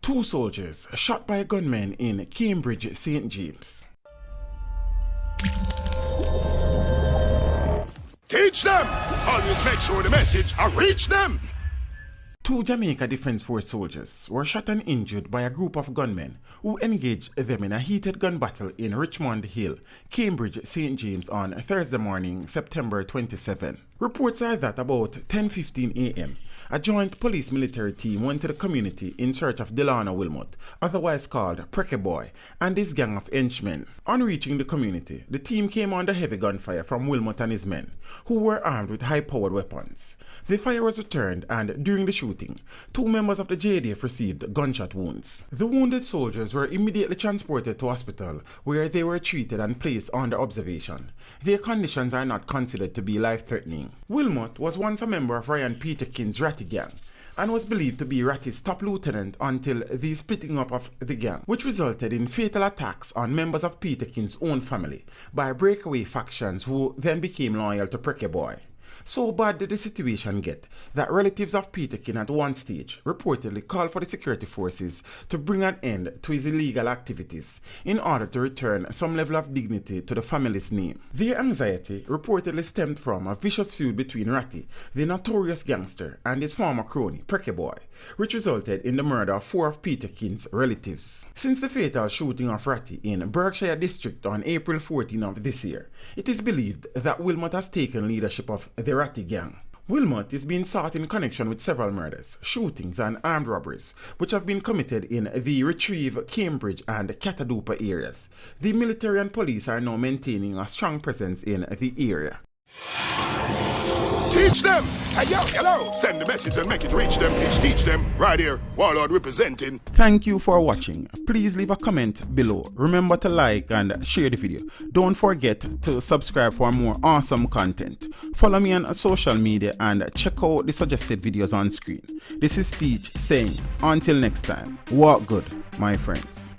Two soldiers shot by a gunman in Cambridge, St. James. Teach them! Always make sure the message reach them! Two Jamaica Defence Force soldiers were shot and injured by a group of gunmen who engaged them in a heated gun battle in Richmond Hill, Cambridge, St. James on Thursday morning, September 27. Reports are that about 10:15 a.m., a joint police-military team went to the community in search of Delano Wilmot, otherwise called Prekkie Boy, and his gang of henchmen. On reaching the community, the team came under heavy gunfire from Wilmot and his men, who were armed with high-powered weapons. The fire was returned, and during the shooting, two members of the JDF received gunshot wounds. The wounded soldiers were immediately transported to hospital, where they were treated and placed under observation. Their conditions are not considered to be life-threatening. Wilmot was once a member of Ryan Peterkin's Ratty gang, and was believed to be Ratty's top lieutenant until the splitting up of the gang, which resulted in fatal attacks on members of Peterkin's own family by breakaway factions who then became loyal to Prekkie Boy. So bad did the situation get that relatives of Peterkin at one stage reportedly called for the security forces to bring an end to his illegal activities in order to return some level of dignity to the family's name. Their anxiety reportedly stemmed from a vicious feud between Ratty, the notorious gangster, and his former crony, Prekkie Boy, which resulted in the murder of four of Peterkin's relatives. Since the fatal shooting of Ratty in Berkshire District on April 14 of this year, it is believed that Wilmot has taken leadership of the Ratty gang. Wilmot is being sought in connection with several murders, shootings and armed robberies, which have been committed in the Retrieve, Cambridge and Catadupa areas. The military and police are now maintaining a strong presence in the area. Teach them! Hey, yo, hello! Send the message and make it reach them. It's Teach Them, right here, Warlord representing. Thank you for watching. Please leave a comment below. Remember to like and share the video. Don't forget to subscribe for more awesome content. Follow me on social media and check out the suggested videos on screen. This is Teach saying, until next time, walk good, my friends.